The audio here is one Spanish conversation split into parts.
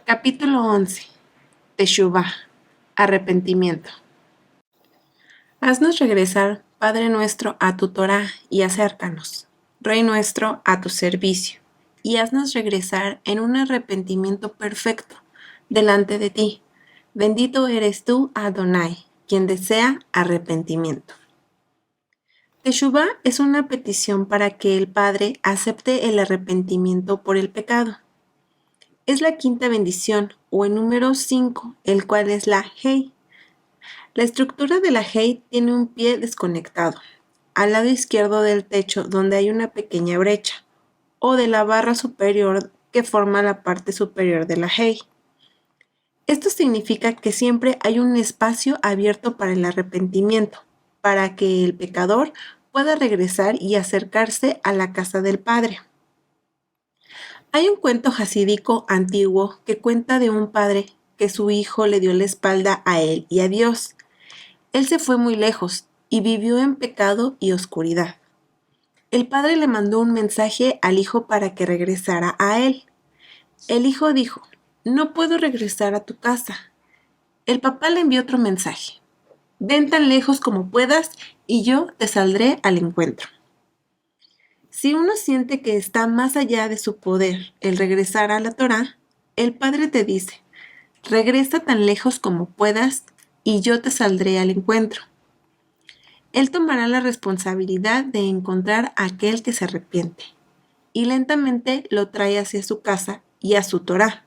Capítulo 11. Teshuvá, arrepentimiento. Haznos regresar, Padre nuestro, a tu Torá y acércanos, Rey nuestro, a tu servicio, y haznos regresar en un arrepentimiento perfecto delante de ti. Bendito eres tú, Adonai, quien desea arrepentimiento. Teshuvá es una petición para que el Padre acepte el arrepentimiento por el pecado. Es la quinta bendición, o el número 5, el cual es la Hei. La estructura de la Hei tiene un pie desconectado, al lado izquierdo del techo donde hay una pequeña brecha, o de la barra superior que forma la parte superior de la Hei. Esto significa que siempre hay un espacio abierto para el arrepentimiento, para que el pecador pueda regresar y acercarse a la casa del Padre. Hay un cuento jasídico antiguo que cuenta de un padre que su hijo le dio la espalda a él y a Dios. Él se fue muy lejos y vivió en pecado y oscuridad. El padre le mandó un mensaje al hijo para que regresara a él. El hijo dijo: "No puedo regresar a tu casa". El papá le envió otro mensaje: "Ven tan lejos como puedas y yo te saldré al encuentro". Si uno siente que está más allá de su poder el regresar a la Torá, el Padre te dice: "Regresa tan lejos como puedas y yo te saldré al encuentro". Él tomará la responsabilidad de encontrar a aquel que se arrepiente y lentamente lo trae hacia su casa y a su Torá.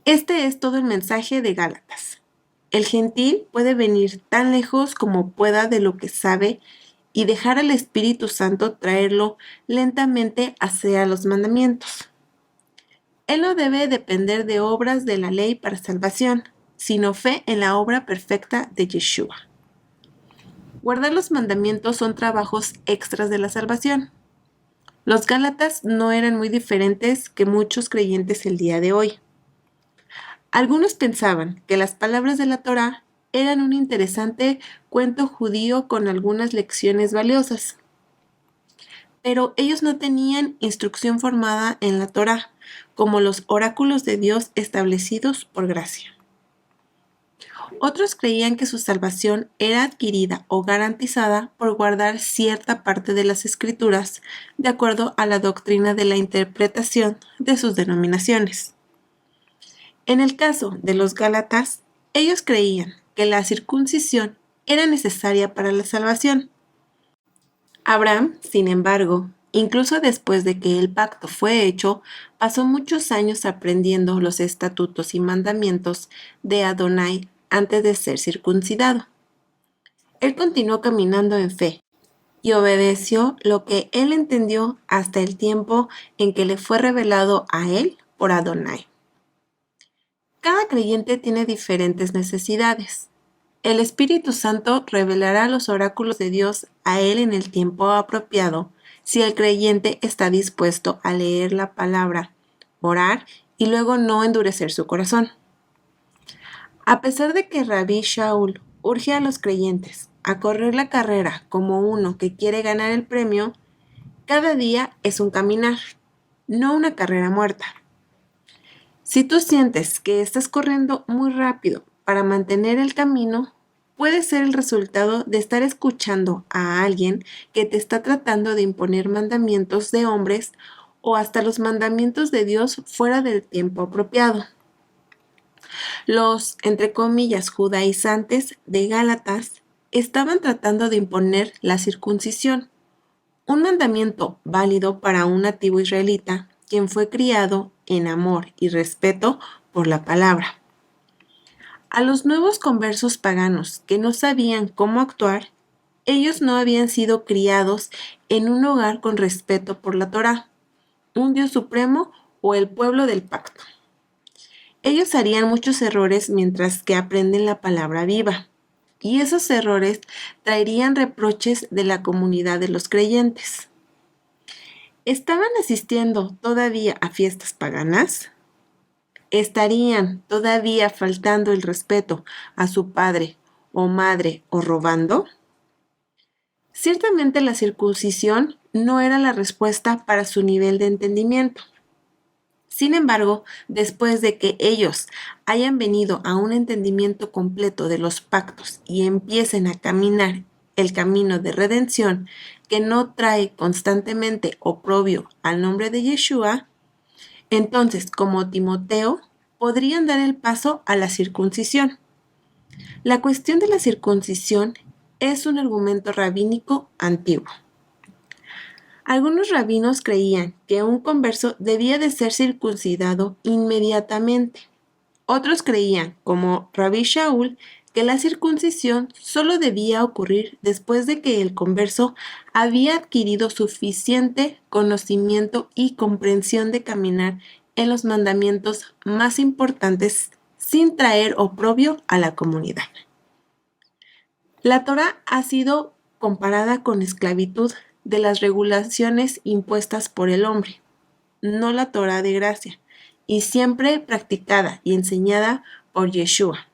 Este es todo el mensaje de Gálatas. El gentil puede venir tan lejos como pueda de lo que sabe y dejar al Espíritu Santo traerlo lentamente hacia los mandamientos. Él no debe depender de obras de la ley para salvación, sino fe en la obra perfecta de Yeshua. Guardar los mandamientos son trabajos extras de la salvación. Los Gálatas no eran muy diferentes que muchos creyentes el día de hoy. Algunos pensaban que las palabras de la Torá eran un interesante cuento judío con algunas lecciones valiosas. Pero ellos no tenían instrucción formada en la Torá, como los oráculos de Dios establecidos por gracia. Otros creían que su salvación era adquirida o garantizada por guardar cierta parte de las Escrituras de acuerdo a la doctrina de la interpretación de sus denominaciones. En el caso de los Gálatas, ellos creían que la circuncisión era necesaria para la salvación. Abraham, sin embargo, incluso después de que el pacto fue hecho, pasó muchos años aprendiendo los estatutos y mandamientos de Adonai antes de ser circuncidado. Él continuó caminando en fe y obedeció lo que él entendió hasta el tiempo en que le fue revelado a él por Adonai. Cada creyente tiene diferentes necesidades. El Espíritu Santo revelará los oráculos de Dios a él en el tiempo apropiado si el creyente está dispuesto a leer la palabra, orar y luego no endurecer su corazón. A pesar de que Rabí Shaul urge a los creyentes a correr la carrera como uno que quiere ganar el premio, cada día es un caminar, no una carrera muerta. Si tú sientes que estás corriendo muy rápido para mantener el camino, puede ser el resultado de estar escuchando a alguien que te está tratando de imponer mandamientos de hombres o hasta los mandamientos de Dios fuera del tiempo apropiado. Los, entre comillas, judaizantes de Gálatas estaban tratando de imponer la circuncisión, un mandamiento válido para un nativo israelita quien fue criado en amor y respeto por la palabra. A los nuevos conversos paganos que no sabían cómo actuar, ellos no habían sido criados en un hogar con respeto por la Torá, un Dios supremo o el pueblo del pacto. Ellos harían muchos errores mientras que aprenden la palabra viva, y esos errores traerían reproches de la comunidad de los creyentes. ¿Estaban asistiendo todavía a fiestas paganas? ¿Estarían todavía faltando el respeto a su padre o madre o robando? Ciertamente la circuncisión no era la respuesta para su nivel de entendimiento. Sin embargo, después de que ellos hayan venido a un entendimiento completo de los pactos y empiecen a caminar el camino de redención que no trae constantemente oprobio al nombre de Yeshua, entonces, como Timoteo, podrían dar el paso a la circuncisión. La cuestión de la circuncisión es un argumento rabínico antiguo. Algunos rabinos creían que un converso debía de ser circuncidado inmediatamente. Otros creían, como Rabbi Shaul, que la circuncisión solo debía ocurrir después de que el converso había adquirido suficiente conocimiento y comprensión de caminar en los mandamientos más importantes sin traer oprobio a la comunidad. La Torá ha sido comparada con esclavitud de las regulaciones impuestas por el hombre, no la Torá de gracia, y siempre practicada y enseñada por Yeshua,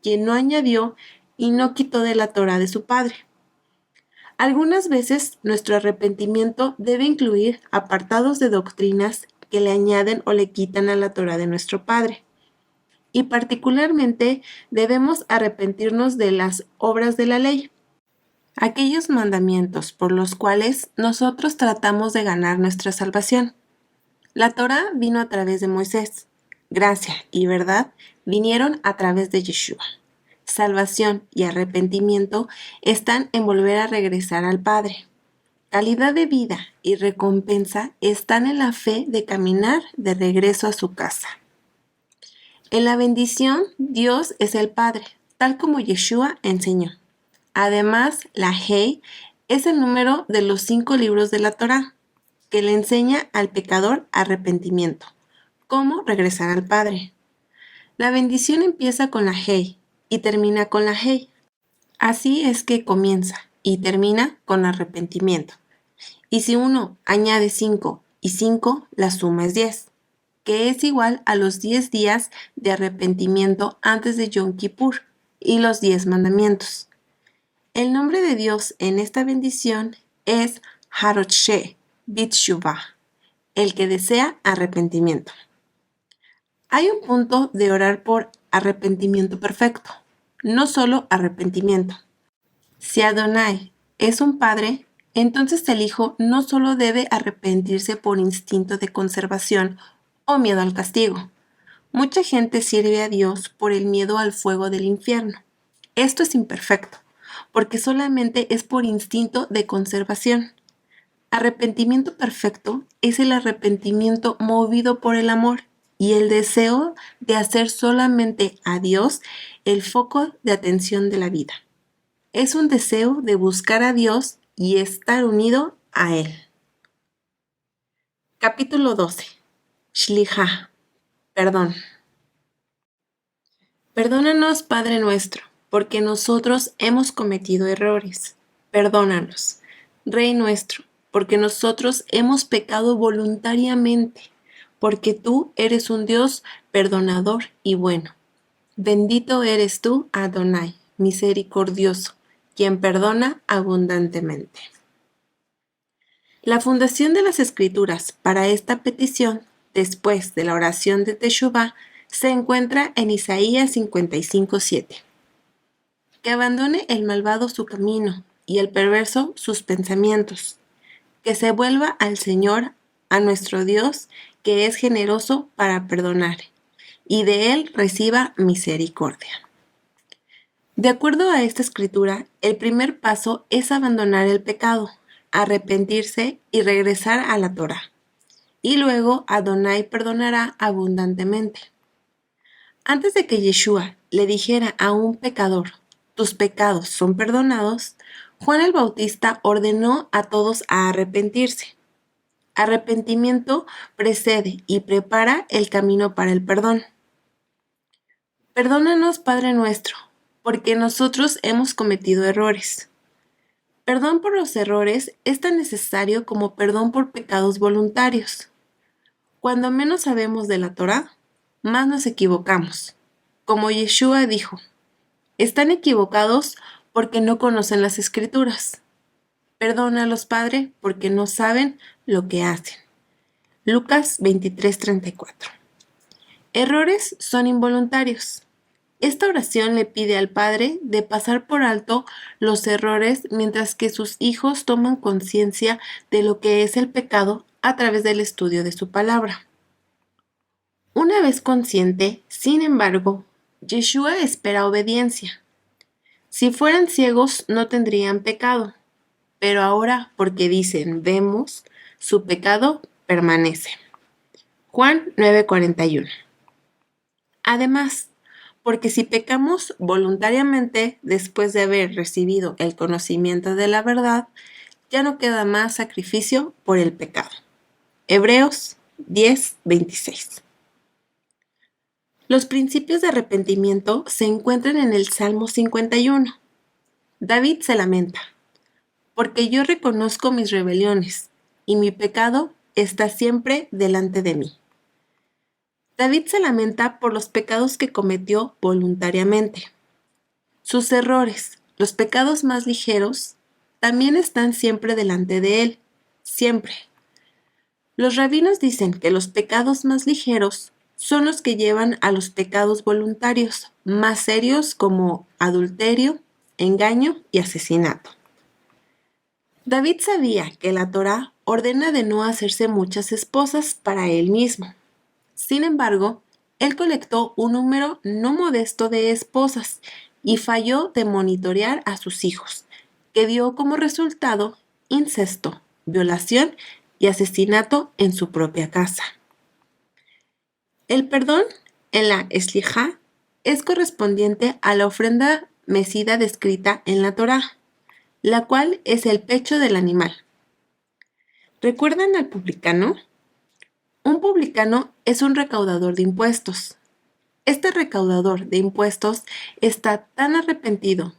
quien no añadió y no quitó de la Torá de su Padre. Algunas veces nuestro arrepentimiento debe incluir apartados de doctrinas que le añaden o le quitan a la Torá de nuestro Padre. Y particularmente debemos arrepentirnos de las obras de la ley, aquellos mandamientos por los cuales nosotros tratamos de ganar nuestra salvación. La Torá vino a través de Moisés. Gracia y verdad vinieron a través de Yeshua. Salvación y arrepentimiento están en volver a regresar al Padre. Calidad de vida y recompensa están en la fe de caminar de regreso a su casa. En la bendición, Dios es el Padre, tal como Yeshua enseñó. Además, la Hei es el número de los 5 libros de la Torá, que le enseña al pecador arrepentimiento, cómo regresar al Padre. La bendición empieza con la Hei y termina con la Hei. Así es que comienza y termina con arrepentimiento. Y si uno añade 5 y 5, la suma es 10, que es igual a los 10 días de arrepentimiento antes de Yom Kippur y los 10 mandamientos. El nombre de Dios en esta bendición es Haroshé Bitshuva, el que desea arrepentimiento. Hay un punto de orar por arrepentimiento perfecto, no solo arrepentimiento. Si Adonai es un padre, entonces el hijo no solo debe arrepentirse por instinto de conservación o miedo al castigo. Mucha gente sirve a Dios por el miedo al fuego del infierno. Esto es imperfecto, porque solamente es por instinto de conservación. Arrepentimiento perfecto es el arrepentimiento movido por el amor y el deseo de hacer solamente a Dios el foco de atención de la vida. Es un deseo de buscar a Dios y estar unido a Él. Capítulo 12. Shliha. Perdón. Perdónanos, Padre nuestro, porque nosotros hemos cometido errores. Perdónanos, Rey nuestro, porque nosotros hemos pecado voluntariamente, porque tú eres un Dios perdonador y bueno. Bendito eres tú, Adonai, misericordioso, quien perdona abundantemente. La fundación de las Escrituras para esta petición, después de la oración de Teshuvá, se encuentra en Isaías 55:7. Que abandone el malvado su camino y el perverso sus pensamientos. Que se vuelva al Señor, a nuestro Dios, que es generoso para perdonar, y de Él reciba misericordia. De acuerdo a esta escritura, el primer paso es abandonar el pecado, arrepentirse y regresar a la Torá. Y luego Adonai perdonará abundantemente. Antes de que Yeshua le dijera a un pecador, tus pecados son perdonados, Juan el Bautista ordenó a todos a arrepentirse. Arrepentimiento precede y prepara el camino para el perdón. Perdónanos, Padre nuestro, porque nosotros hemos cometido errores. Perdón por los errores es tan necesario como perdón por pecados voluntarios. Cuando menos sabemos de la Torá, más nos equivocamos. Como Yeshua dijo, están equivocados porque no conocen las Escrituras. Perdónalos, Padre, porque no saben lo que hacen. Lucas 23:34. Errores son involuntarios. Esta oración le pide al padre de pasar por alto los errores mientras que sus hijos toman conciencia de lo que es el pecado a través del estudio de su palabra. Una vez consciente, sin embargo, Yeshua espera obediencia. Si fueran ciegos no tendrían pecado, pero ahora porque dicen vemos, su pecado permanece. Juan 9:41. Además, porque si pecamos voluntariamente después de haber recibido el conocimiento de la verdad, ya no queda más sacrificio por el pecado. Hebreos 10:26. Los principios de arrepentimiento se encuentran en el Salmo 51. David se lamenta, porque yo reconozco mis rebeliones, y mi pecado está siempre delante de mí. David se lamenta por los pecados que cometió voluntariamente. Sus errores, los pecados más ligeros, también están siempre delante de él, siempre. Los rabinos dicen que los pecados más ligeros son los que llevan a los pecados voluntarios, más serios como adulterio, engaño y asesinato. David sabía que la Torá ordena de no hacerse muchas esposas para él mismo. Sin embargo, él colectó un número no modesto de esposas y falló de monitorear a sus hijos, que dio como resultado incesto, violación y asesinato en su propia casa. El perdón en la Eslijá es correspondiente a la ofrenda mecida descrita en la Torá, la cual es el pecho del animal. ¿Recuerdan al publicano? Un publicano es un recaudador de impuestos. Este recaudador de impuestos está tan arrepentido,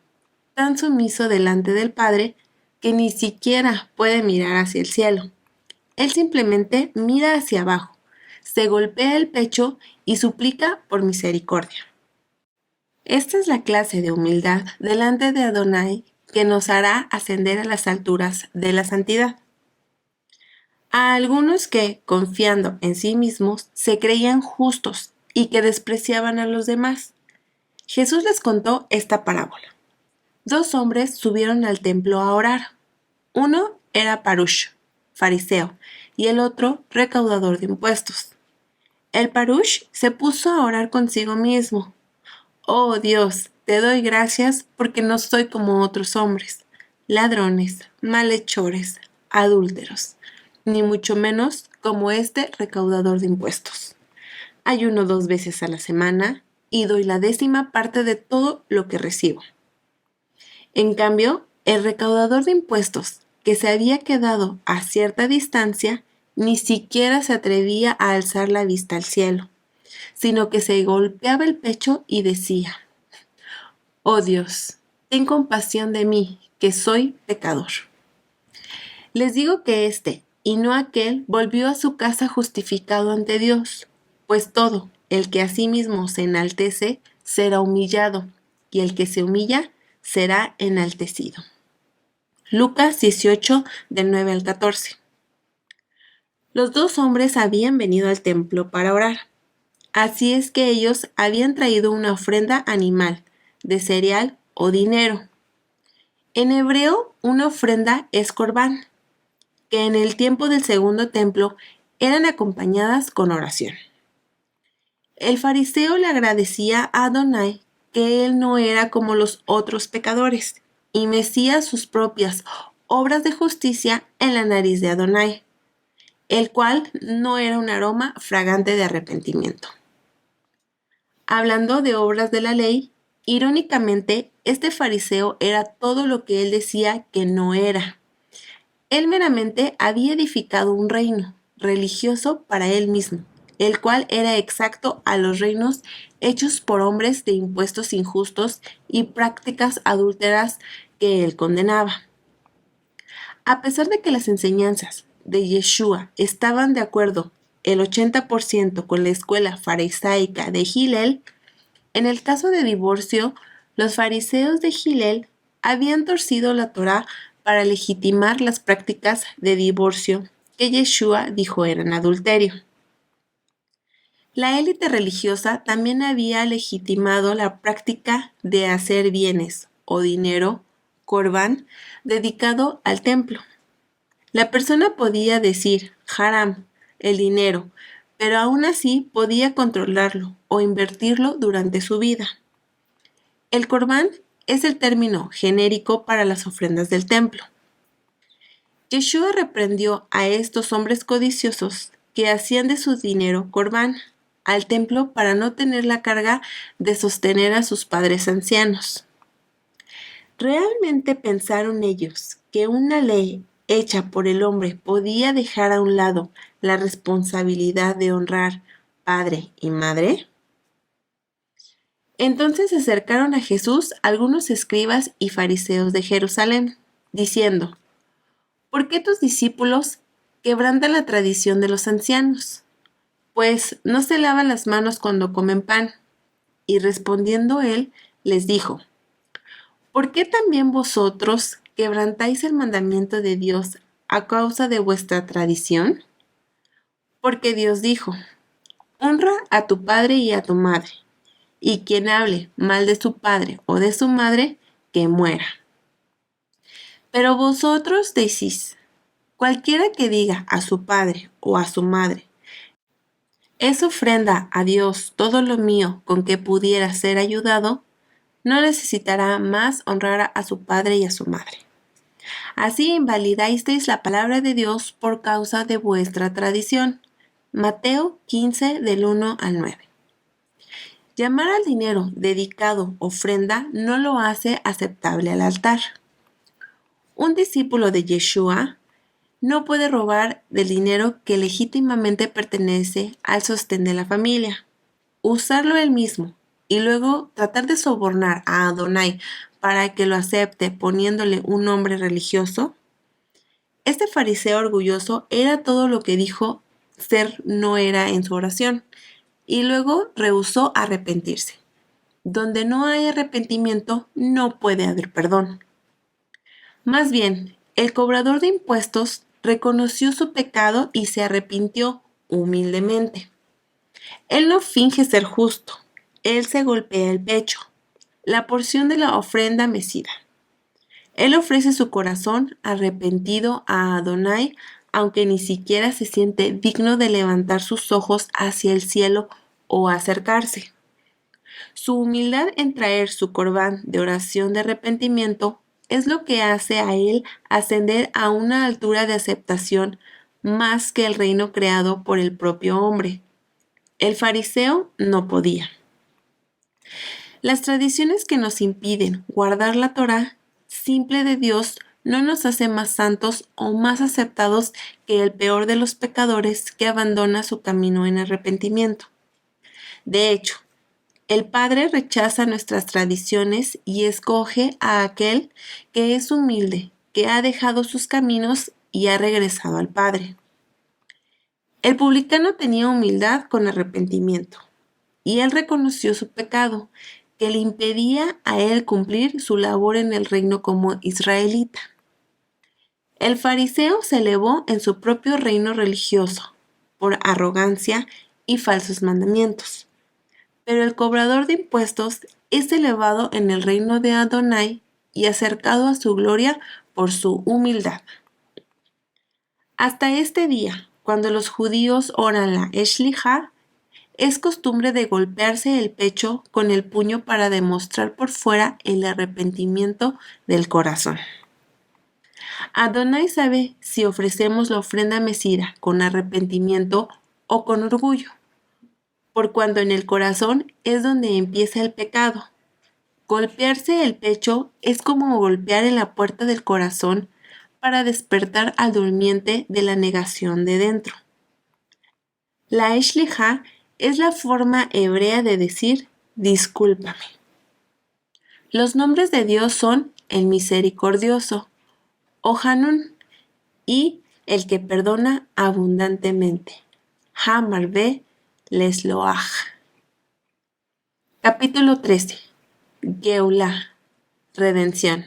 tan sumiso delante del Padre, que ni siquiera puede mirar hacia el cielo. Él simplemente mira hacia abajo, se golpea el pecho y suplica por misericordia. Esta es la clase de humildad delante de Adonai que nos hará ascender a las alturas de la santidad. A algunos que, confiando en sí mismos, se creían justos y que despreciaban a los demás, Jesús les contó esta parábola. 2 hombres subieron al templo a orar. Uno era Parush, fariseo, y el otro recaudador de impuestos. El Parush se puso a orar consigo mismo. Oh Dios, te doy gracias porque no soy como otros hombres, ladrones, malhechores, adúlteros, ni mucho menos como este recaudador de impuestos. Ayuno 2 veces a la semana y doy la 10ª parte de todo lo que recibo. En cambio, el recaudador de impuestos, que se había quedado a cierta distancia, ni siquiera se atrevía a alzar la vista al cielo, sino que se golpeaba el pecho y decía: Oh Dios, ten compasión de mí, que soy pecador. Les digo que este, y no aquel, volvió a su casa justificado ante Dios, pues todo el que a sí mismo se enaltece será humillado, y el que se humilla será enaltecido. Lucas 18, del 9 al 14. Los 2 hombres habían venido al templo para orar. Así es que ellos habían traído una ofrenda animal, de cereal o dinero. En hebreo, una ofrenda es corbán, que en el tiempo del segundo templo eran acompañadas con oración. El fariseo le agradecía a Adonai que él no era como los otros pecadores y mecía sus propias obras de justicia en la nariz de Adonai, el cual no era un aroma fragante de arrepentimiento. Hablando de obras de la ley, irónicamente, este fariseo era todo lo que él decía que no era. Él meramente había edificado un reino religioso para él mismo, el cual era exacto a los reinos hechos por hombres de impuestos injustos y prácticas adúlteras que él condenaba. A pesar de que las enseñanzas de Yeshua estaban de acuerdo el 80% con la escuela farisaica de Hillel, en el caso de divorcio, los fariseos de Hillel habían torcido la Torá para legitimar las prácticas de divorcio que Yeshua dijo eran adulterio. La élite religiosa también había legitimado la práctica de hacer bienes o dinero, corbán, dedicado al templo. La persona podía decir haram, el dinero, pero aún así podía controlarlo o invertirlo durante su vida. El corbán es el término genérico para las ofrendas del templo. Yeshua reprendió a estos hombres codiciosos que hacían de su dinero corbán al templo para no tener la carga de sostener a sus padres ancianos. ¿Realmente pensaron ellos que una ley hecha por el hombre podía dejar a un lado la responsabilidad de honrar padre y madre? Entonces se acercaron a Jesús algunos escribas y fariseos de Jerusalén, diciendo: ¿Por qué tus discípulos quebrantan la tradición de los ancianos? Pues no se lavan las manos cuando comen pan. Y respondiendo él, les dijo: ¿Por qué también vosotros quebrantáis el mandamiento de Dios a causa de vuestra tradición? Porque Dios dijo: honra a tu padre y a tu madre, y quien hable mal de su padre o de su madre, que muera. Pero vosotros decís: cualquiera que diga a su padre o a su madre, es ofrenda a Dios todo lo mío con que pudiera ser ayudado, no necesitará más honrar a su padre y a su madre. Así invalidasteis la palabra de Dios por causa de vuestra tradición. Mateo 15, del 1 al 9. Llamar al dinero dedicado ofrenda no lo hace aceptable al altar. Un discípulo de Yeshua no puede robar del dinero que legítimamente pertenece al sostén de la familia, usarlo él mismo y luego tratar de sobornar a Adonai para que lo acepte poniéndole un nombre religioso. Este fariseo orgulloso era todo lo que dijo ser no era en su oración y luego rehusó arrepentirse. Donde no hay arrepentimiento, no puede haber perdón. Más bien, el cobrador de impuestos reconoció su pecado y se arrepintió humildemente. Él no finge ser justo, él se golpea el pecho, la porción de la ofrenda mecida. Él ofrece su corazón arrepentido a Adonai, aunque ni siquiera se siente digno de levantar sus ojos hacia el cielo o acercarse. Su humildad en traer su corbán de oración de arrepentimiento es lo que hace a él ascender a una altura de aceptación más que el reino creado por el propio hombre. El fariseo no podía. Las tradiciones que nos impiden guardar la Torá simple de Dios no nos hace más santos o más aceptados que el peor de los pecadores que abandona su camino en arrepentimiento. De hecho, el Padre rechaza nuestras tradiciones y escoge a aquel que es humilde, que ha dejado sus caminos y ha regresado al Padre. El publicano tenía humildad con arrepentimiento, y él reconoció su pecado, que le impedía a él cumplir su labor en el reino como israelita. El fariseo se elevó en su propio reino religioso, por arrogancia y falsos mandamientos. Pero el cobrador de impuestos es elevado en el reino de Adonai y acercado a su gloria por su humildad. Hasta este día, cuando los judíos oran la Eshlijá, es costumbre de golpearse el pecho con el puño para demostrar por fuera el arrepentimiento del corazón. Adonai sabe si ofrecemos la ofrenda mecida con arrepentimiento o con orgullo, por cuanto en el corazón es donde empieza el pecado. Golpearse el pecho es como golpear en la puerta del corazón para despertar al durmiente de la negación de dentro. La Eshlijá es la forma hebrea de decir discúlpame. Los nombres de Dios son el misericordioso, o Hanún, y el que perdona abundantemente, Ha-Marvé Lesloach. Capítulo 13. Geulah, redención.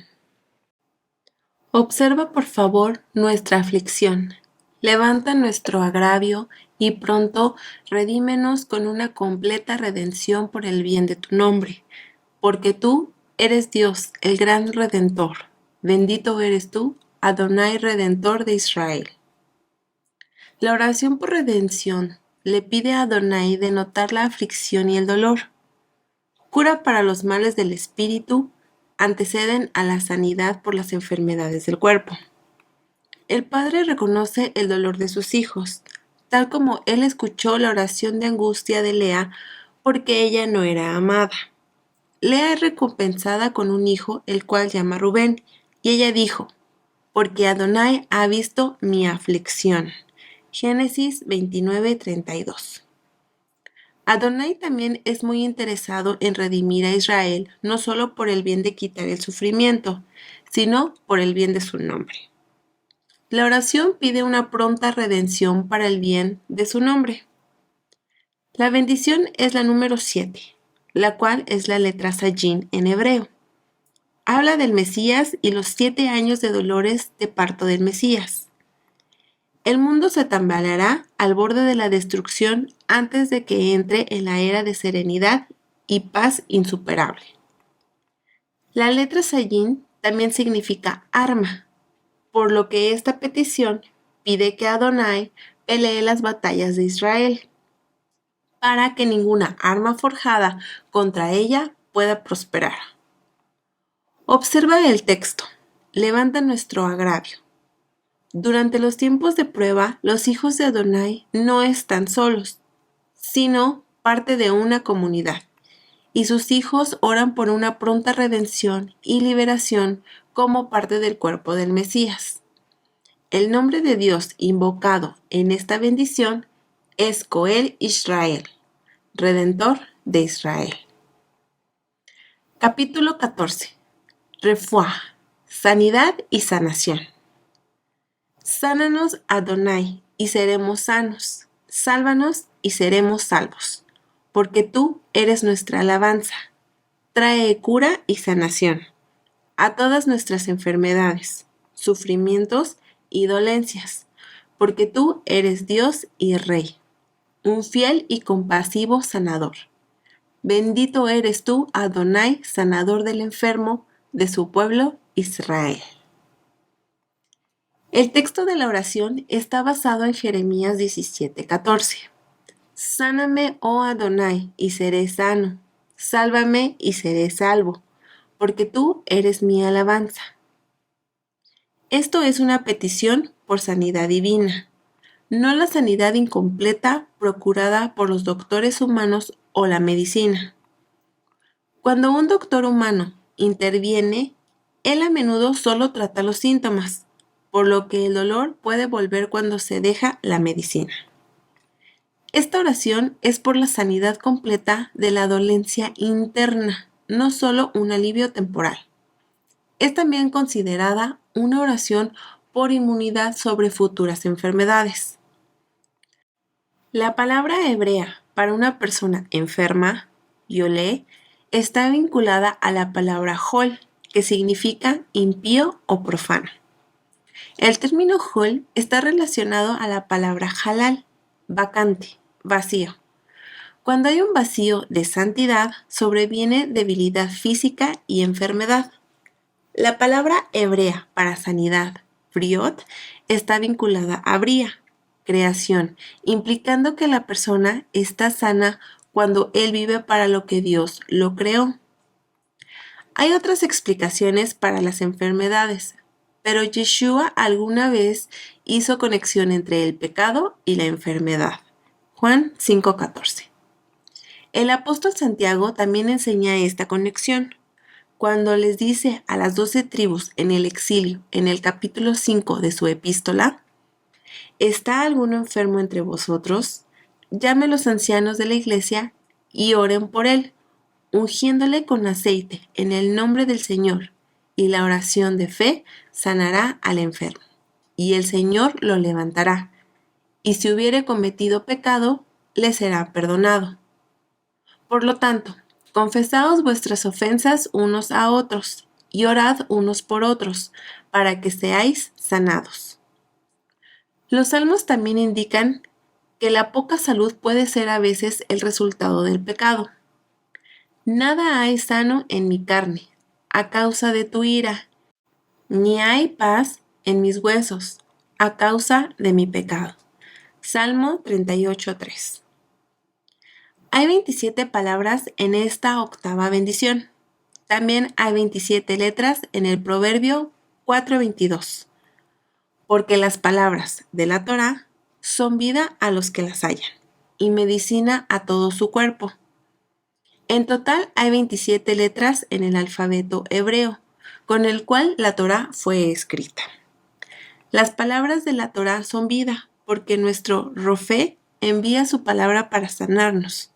Observa por favor nuestra aflicción Levanta nuestro agravio y pronto redímenos con una completa redención por el bien de tu nombre, porque tú eres Dios, el gran Redentor. Bendito eres tú, Adonai Redentor de Israel. La oración por redención le pide a Adonai denotar la aflicción y el dolor. Cura para los males del espíritu anteceden a la sanidad por las enfermedades del cuerpo. El Padre reconoce el dolor de sus hijos, tal como Él escuchó la oración de angustia de Lea porque ella no era amada. Lea es recompensada con un hijo, el cual llama Rubén, y ella dijo, porque Adonai ha visto mi aflicción. Génesis 29:32. Adonai también es muy interesado en redimir a Israel, no solo por el bien de quitar el sufrimiento, sino por el bien de su nombre. La oración pide una pronta redención para el bien de su nombre. La bendición es la número 7, la cual es la letra Sayin en hebreo. Habla del Mesías y los 7 años de dolores de parto del Mesías. El mundo se tambaleará al borde de la destrucción antes de que entre en la era de serenidad y paz insuperable. La letra Sayin también significa arma, por lo que esta petición pide que Adonai pelee las batallas de Israel, para que ninguna arma forjada contra ella pueda prosperar. Observa el texto. Levanta nuestro agravio. Durante los tiempos de prueba, los hijos de Adonai no están solos, sino parte de una comunidad, y sus hijos oran por una pronta redención y liberación como parte del cuerpo del Mesías. El nombre de Dios invocado en esta bendición es Goel Israel, Redentor de Israel. Capítulo 14. Refuá, sanidad y sanación. Sánanos, Adonai, y seremos sanos. Sálvanos y seremos salvos, porque tú eres nuestra alabanza. Trae cura y sanación a todas nuestras enfermedades, sufrimientos y dolencias, porque tú eres Dios y Rey, un fiel y compasivo sanador. Bendito eres tú, Adonai, sanador del enfermo, de su pueblo Israel. El texto de la oración está basado en Jeremías 17:14. Sáname, oh Adonai, y seré sano. Sálvame y seré salvo, porque tú eres mi alabanza. Esto es una petición por sanidad divina, no la sanidad incompleta procurada por los doctores humanos o la medicina. Cuando un doctor humano interviene, él a menudo solo trata los síntomas, por lo que el dolor puede volver cuando se deja la medicina. Esta oración es por la sanidad completa de la dolencia interna, no solo un alivio temporal. Es también considerada una oración por inmunidad sobre futuras enfermedades. La palabra hebrea para una persona enferma, yolé, está vinculada a la palabra hol, que significa impío o profano. El término hol está relacionado a la palabra halal, vacante, vacío. Cuando hay un vacío de santidad, sobreviene debilidad física y enfermedad. La palabra hebrea para sanidad, briot, está vinculada a bría, creación, implicando que la persona está sana cuando él vive para lo que Dios lo creó. Hay otras explicaciones para las enfermedades, pero Yeshua alguna vez hizo conexión entre el pecado y la enfermedad. Juan 5:14. El apóstol Santiago también enseña esta conexión, cuando les dice a las 12 tribus en el exilio, en el capítulo 5 de su epístola: ¿está alguno enfermo entre vosotros? Llame a los ancianos de la iglesia y oren por él, ungiéndole con aceite en el nombre del Señor, y la oración de fe sanará al enfermo, y el Señor lo levantará, y si hubiere cometido pecado, le será perdonado. Por lo tanto, confesaos vuestras ofensas unos a otros, y orad unos por otros, para que seáis sanados. Los salmos también indican que la poca salud puede ser a veces el resultado del pecado. Nada hay sano en mi carne, a causa de tu ira, ni hay paz en mis huesos, a causa de mi pecado. Salmo 38:3. Hay 27 palabras en esta octava bendición. También hay 27 letras en el Proverbio 4:22. Porque las palabras de la Torá son vida a los que las hallan y medicina a todo su cuerpo. En total hay 27 letras en el alfabeto hebreo, con el cual la Torá fue escrita. Las palabras de la Torá son vida, porque nuestro Rofé envía su palabra para sanarnos.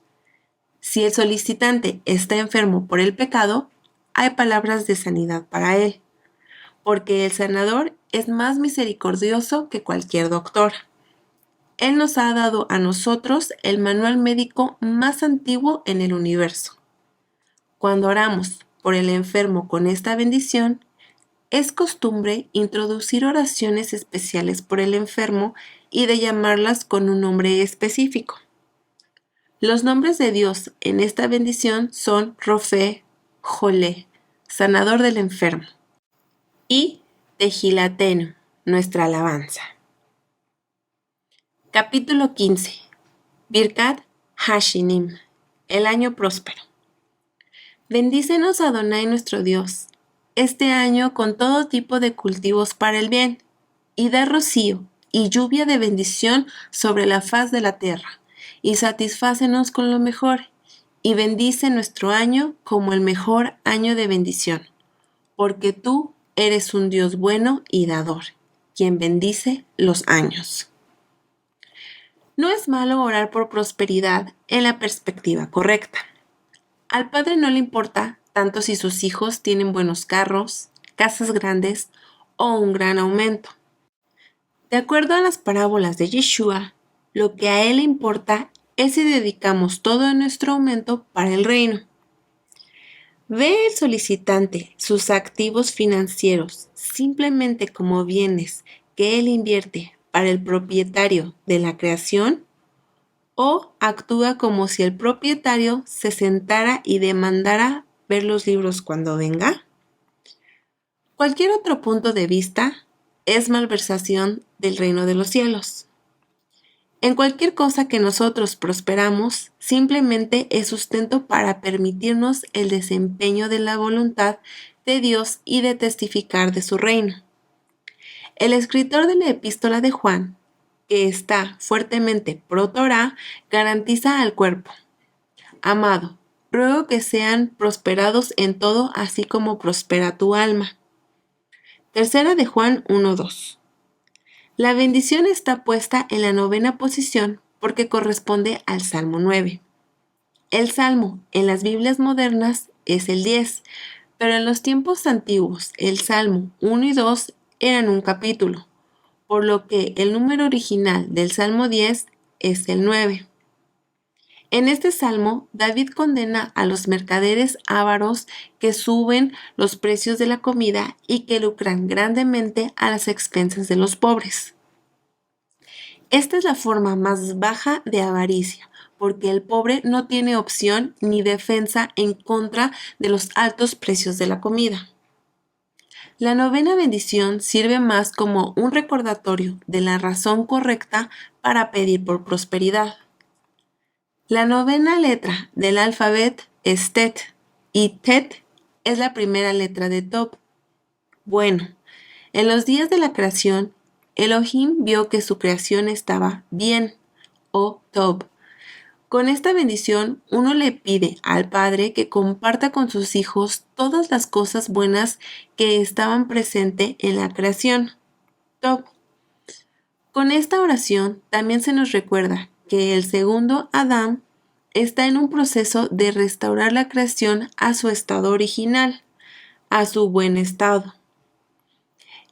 Si el solicitante está enfermo por el pecado, hay palabras de sanidad para él, porque el sanador es más misericordioso que cualquier doctor. Él nos ha dado a nosotros el manual médico más antiguo en el universo. Cuando oramos por el enfermo con esta bendición, es costumbre introducir oraciones especiales por el enfermo y de llamarlas con un nombre específico. Los nombres de Dios en esta bendición son Rofé, Jolé, sanador del enfermo, y Tejilatenu, nuestra alabanza. Capítulo 15. Birkat Hashinim, el año próspero. Bendícenos Adonai nuestro Dios, este año con todo tipo de cultivos para el bien, y da rocío y lluvia de bendición sobre la faz de la tierra, y satisfácenos con lo mejor, y bendice nuestro año como el mejor año de bendición, porque tú eres un Dios bueno y dador, quien bendice los años. No es malo orar por prosperidad en la perspectiva correcta. Al padre no le importa tanto si sus hijos tienen buenos carros, casas grandes o un gran aumento. De acuerdo a las parábolas de Yeshua, lo que a él le importa es si dedicamos todo nuestro aumento para el reino. ¿Ve el solicitante sus activos financieros simplemente como bienes que él invierte para el propietario de la creación? ¿O actúa como si el propietario se sentara y demandara ver los libros cuando venga? Cualquier otro punto de vista es malversación del reino de los cielos. En cualquier cosa que nosotros prosperamos, simplemente es sustento para permitirnos el desempeño de la voluntad de Dios y de testificar de su reino. El escritor de la epístola de Juan, que está fuertemente pro Torá, garantiza al cuerpo: amado, ruego que sean prosperados en todo, así como prospera tu alma. Tercera de Juan 1:2. La bendición está puesta en la 9ª posición porque corresponde al Salmo 9. El Salmo en las Biblias modernas es el 10, pero en los tiempos antiguos el Salmo 1 y 2 eran un capítulo, por lo que el número original del Salmo 10 es el 9. En este salmo, David condena a los mercaderes ávaros que suben los precios de la comida y que lucran grandemente a las expensas de los pobres. Esta es la forma más baja de avaricia, porque el pobre no tiene opción ni defensa en contra de los altos precios de la comida. La 9ª bendición sirve más como un recordatorio de la razón correcta para pedir por prosperidad. La 9ª letra del alfabeto es Tet, y Tet es la primera letra de Tob. Bueno, en los días de la creación, Elohim vio que su creación estaba bien, o Tob. Con esta bendición, uno le pide al Padre que comparta con sus hijos todas las cosas buenas que estaban presentes en la creación, Tob. Con esta oración también se nos recuerda que el segundo Adán está en un proceso de restaurar la creación a su estado original, a su buen estado.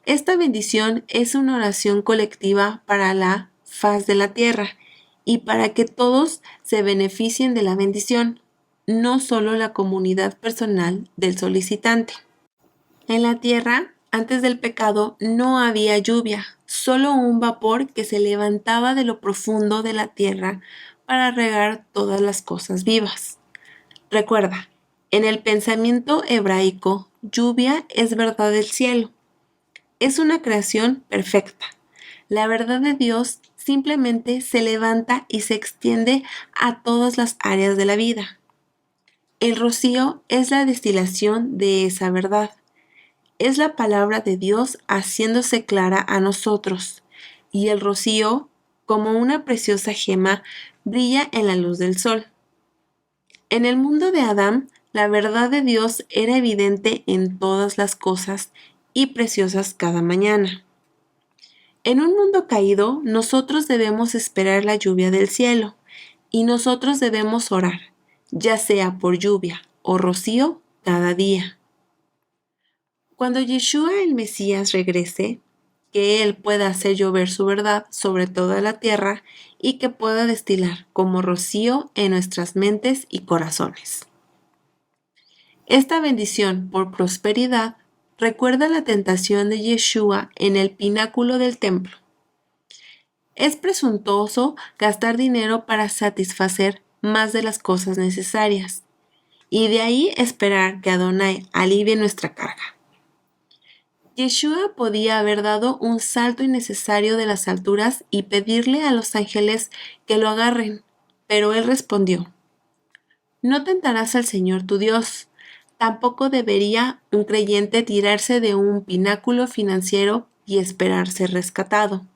Esta bendición es una oración colectiva para la faz de la tierra y para que todos se beneficien de la bendición, no solo la comunidad personal del solicitante. En la tierra antes del pecado no había lluvia, solo un vapor que se levantaba de lo profundo de la tierra para regar todas las cosas vivas. Recuerda, en el pensamiento hebraico, lluvia es verdad del cielo. Es una creación perfecta. La verdad de Dios simplemente se levanta y se extiende a todas las áreas de la vida. El rocío es la destilación de esa verdad. Es la palabra de Dios haciéndose clara a nosotros, y el rocío, como una preciosa gema, brilla en la luz del sol. En el mundo de Adán, la verdad de Dios era evidente en todas las cosas y preciosas cada mañana. En un mundo caído, nosotros debemos esperar la lluvia del cielo, y nosotros debemos orar, ya sea por lluvia o rocío, cada día. Cuando Yeshua el Mesías regrese, que Él pueda hacer llover su verdad sobre toda la tierra y que pueda destilar como rocío en nuestras mentes y corazones. Esta bendición por prosperidad recuerda la tentación de Yeshua en el pináculo del templo. Es presuntuoso gastar dinero para satisfacer más de las cosas necesarias, y de ahí esperar que Adonai alivie nuestra carga. Yeshua podía haber dado un salto innecesario de las alturas y pedirle a los ángeles que lo agarren, pero él respondió: No tentarás al Señor tu Dios. Tampoco debería un creyente tirarse de un pináculo financiero y esperar ser rescatado.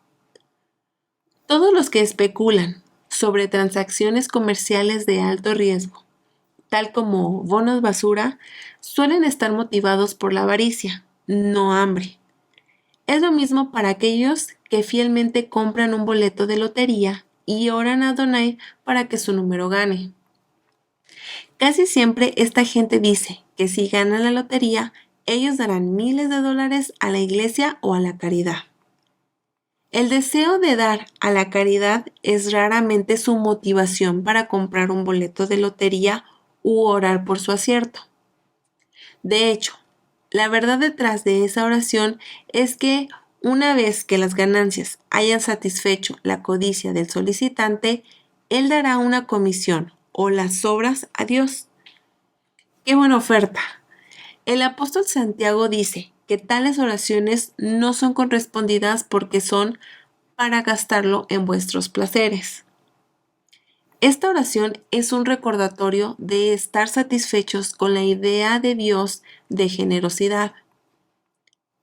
Todos los que especulan sobre transacciones comerciales de alto riesgo, tal como bonos basura, suelen estar motivados por la avaricia, no hambre. Es lo mismo para aquellos que fielmente compran un boleto de lotería y oran a Adonai para que su número gane. Casi siempre esta gente dice que si ganan la lotería, ellos darán miles de dólares a la iglesia o a la caridad. El deseo de dar a la caridad es raramente su motivación para comprar un boleto de lotería u orar por su acierto. De hecho, la verdad detrás de esa oración es que una vez que las ganancias hayan satisfecho la codicia del solicitante, él dará una comisión o las sobras a Dios. ¡Qué buena oferta! El apóstol Santiago dice que tales oraciones no son correspondidas porque son para gastarlo en vuestros placeres. Esta oración es un recordatorio de estar satisfechos con la idea de Dios de generosidad.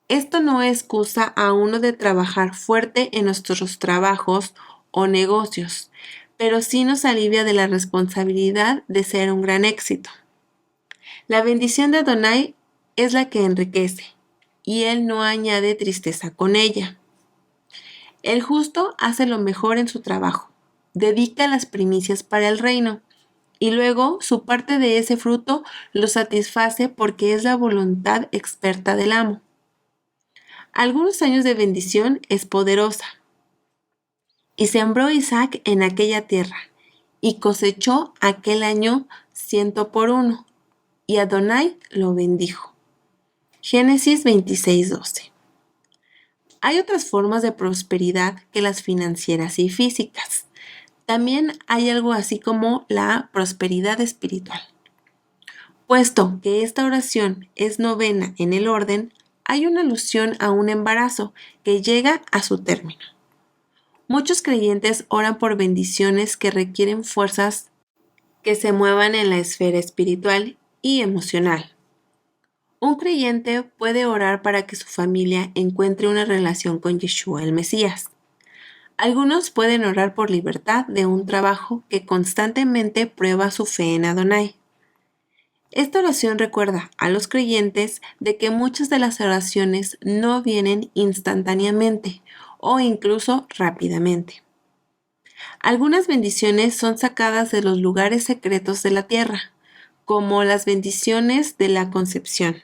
Esto no excusa a uno de trabajar fuerte en nuestros trabajos o negocios, pero sí nos alivia de la responsabilidad de ser un gran éxito. La bendición de Adonai es la que enriquece, y Él no añade tristeza con ella. El justo hace lo mejor en su trabajo, dedica las primicias para el reino, y luego su parte de ese fruto lo satisface porque es la voluntad experta del amo. Algunos años de bendición es poderosa. Y sembró Isaac en aquella tierra, y cosechó aquel año 100 por 1, y Adonai lo bendijo. Génesis 26:12. Hay otras formas de prosperidad que las financieras y físicas. También hay algo así como la prosperidad espiritual. Puesto que esta oración es novena en el orden, hay una alusión a un embarazo que llega a su término. Muchos creyentes oran por bendiciones que requieren fuerzas que se muevan en la esfera espiritual y emocional. Un creyente puede orar para que su familia encuentre una relación con Yeshua el Mesías. Algunos pueden orar por libertad de un trabajo que constantemente prueba su fe en Adonai. Esta oración recuerda a los creyentes de que muchas de las oraciones no vienen instantáneamente o incluso rápidamente. Algunas bendiciones son sacadas de los lugares secretos de la tierra, como las bendiciones de la concepción.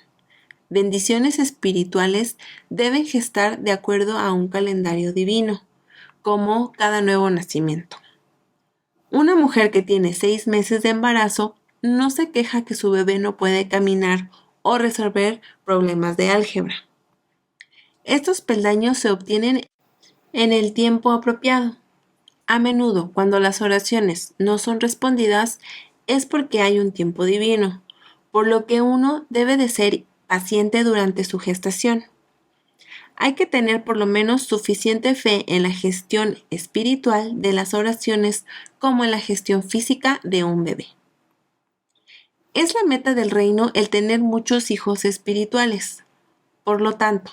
Bendiciones espirituales deben gestar de acuerdo a un calendario divino, como cada nuevo nacimiento. Una mujer que tiene 6 meses de embarazo no se queja que su bebé no puede caminar o resolver problemas de álgebra. Estos peldaños se obtienen en el tiempo apropiado. A menudo, cuando las oraciones no son respondidas, es porque hay un tiempo divino, por lo que uno debe de ser paciente durante su gestación. Hay que tener por lo menos suficiente fe en la gestión espiritual de las oraciones como en la gestión física de un bebé. Es la meta del reino el tener muchos hijos espirituales. Por lo tanto,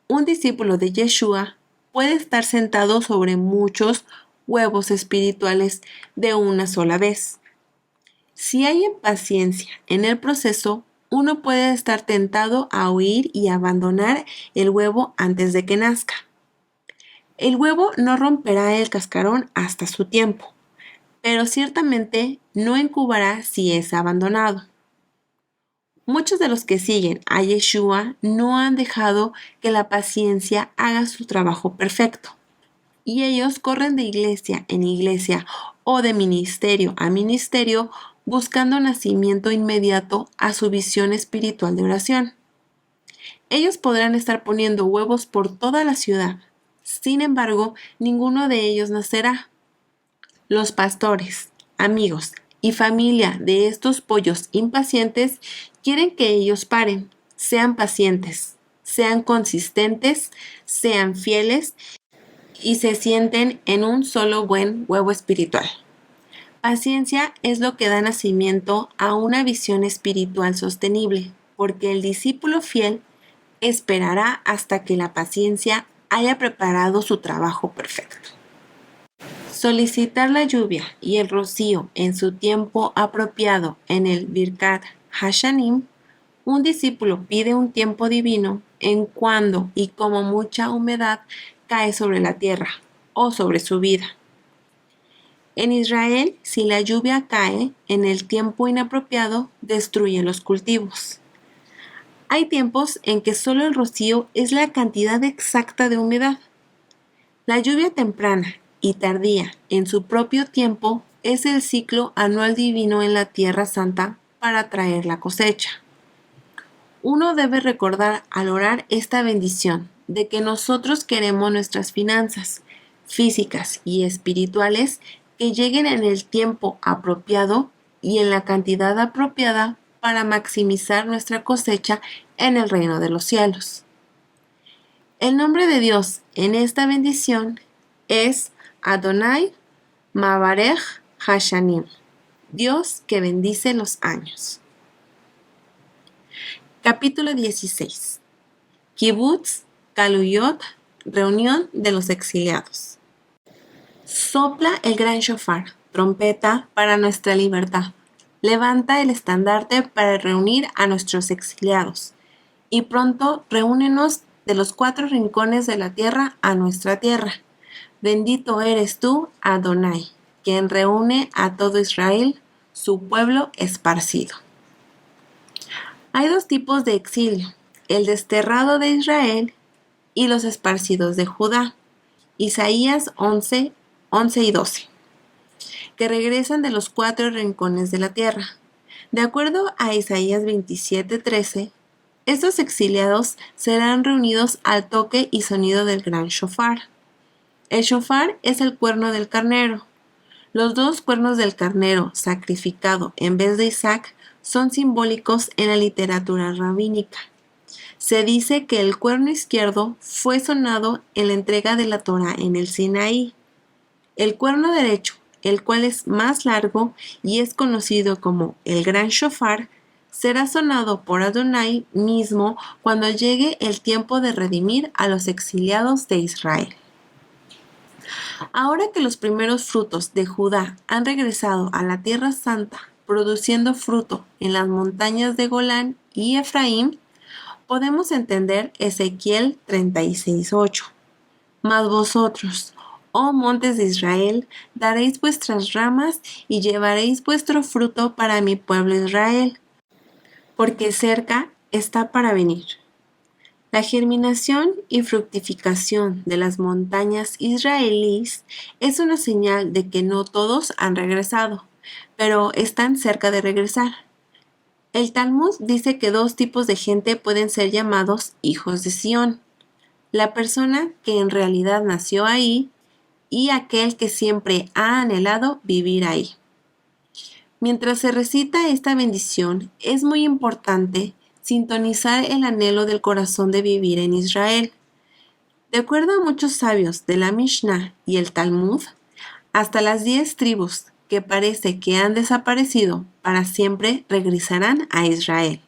un discípulo de Yeshua puede estar sentado sobre muchos huevos espirituales de una sola vez. Si hay impaciencia en el proceso, uno puede estar tentado a huir y abandonar el huevo antes de que nazca. El huevo no romperá el cascarón hasta su tiempo, pero ciertamente no incubará si es abandonado. Muchos de los que siguen a Yeshua no han dejado que la paciencia haga su trabajo perfecto, y ellos corren de iglesia en iglesia o de ministerio a ministerio buscando nacimiento inmediato a su visión espiritual de oración. Ellos podrán estar poniendo huevos por toda la ciudad. Sin embargo, ninguno de ellos nacerá. Los pastores, amigos y familia de estos pollos impacientes quieren que ellos paren, sean pacientes, sean consistentes, sean fieles y se sienten en un solo buen huevo espiritual. Paciencia es lo que da nacimiento a una visión espiritual sostenible, porque el discípulo fiel esperará hasta que la paciencia haya preparado su trabajo perfecto. Solicitar la lluvia y el rocío en su tiempo apropiado en el Birkat Hashanim, un discípulo pide un tiempo divino en cuando y como mucha humedad cae sobre la tierra o sobre su vida. En Israel, si la lluvia cae en el tiempo inapropiado, destruye los cultivos. Hay tiempos en que solo el rocío es la cantidad exacta de humedad. La lluvia temprana y tardía en su propio tiempo es el ciclo anual divino en la Tierra Santa para traer la cosecha. Uno debe recordar al orar esta bendición de que nosotros queremos nuestras finanzas físicas y espirituales que lleguen en el tiempo apropiado y en la cantidad apropiada para maximizar nuestra cosecha en el reino de los cielos. El nombre de Dios en esta bendición es Adonai Mavarech Hashanim, Dios que bendice los años. Capítulo 16. Kibutz Kaluyot, reunión de los exiliados. Sopla el gran shofar, trompeta para nuestra libertad. Levanta el estandarte para reunir a nuestros exiliados. Y pronto reúnenos de los 4 rincones de la tierra a nuestra tierra. Bendito eres tú, Adonai, quien reúne a todo Israel, su pueblo esparcido. Hay 2 tipos de exilio, el desterrado de Israel y los esparcidos de Judá. Isaías 11 y 12, que regresan de los 4 rincones de la tierra. De acuerdo a Isaías 27:13, estos exiliados serán reunidos al toque y sonido del gran shofar. El shofar es el cuerno del carnero. Los 2 cuernos del carnero sacrificado en vez de Isaac son simbólicos en la literatura rabínica. Se dice que el cuerno izquierdo fue sonado en la entrega de la Torá en el Sinaí. El cuerno derecho, el cual es más largo y es conocido como el gran shofar, será sonado por Adonai mismo cuando llegue el tiempo de redimir a los exiliados de Israel. Ahora que los primeros frutos de Judá han regresado a la Tierra Santa, produciendo fruto en las montañas de Golán y Efraín, podemos entender Ezequiel 36:8. Mas vosotros, oh montes de Israel, daréis vuestras ramas y llevaréis vuestro fruto para mi pueblo Israel, porque cerca está para venir. La germinación y fructificación de las montañas israelíes es una señal de que no todos han regresado, pero están cerca de regresar. El Talmud dice que 2 tipos de gente pueden ser llamados hijos de Sión: la persona que en realidad nació ahí y aquel que siempre ha anhelado vivir ahí. Mientras se recita esta bendición, es muy importante sintonizar el anhelo del corazón de vivir en Israel. De acuerdo a muchos sabios de la Mishnah y el Talmud, hasta las 10 tribus que parece que han desaparecido para siempre regresarán a Israel.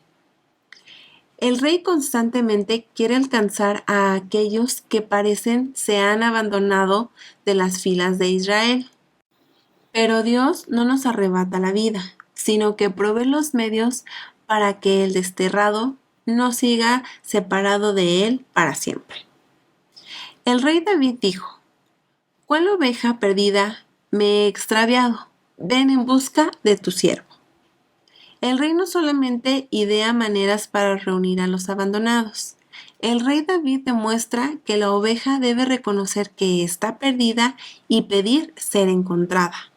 El rey constantemente quiere alcanzar a aquellos que parecen se han abandonado de las filas de Israel. Pero Dios no nos arrebata la vida, sino que provee los medios para que el desterrado no siga separado de él para siempre. El rey David dijo: ¿Cuál oveja perdida me he extraviado? Ven en busca de tu siervo. El rey no solamente idea maneras para reunir a los abandonados. El rey David demuestra que la oveja debe reconocer que está perdida y pedir ser encontrada.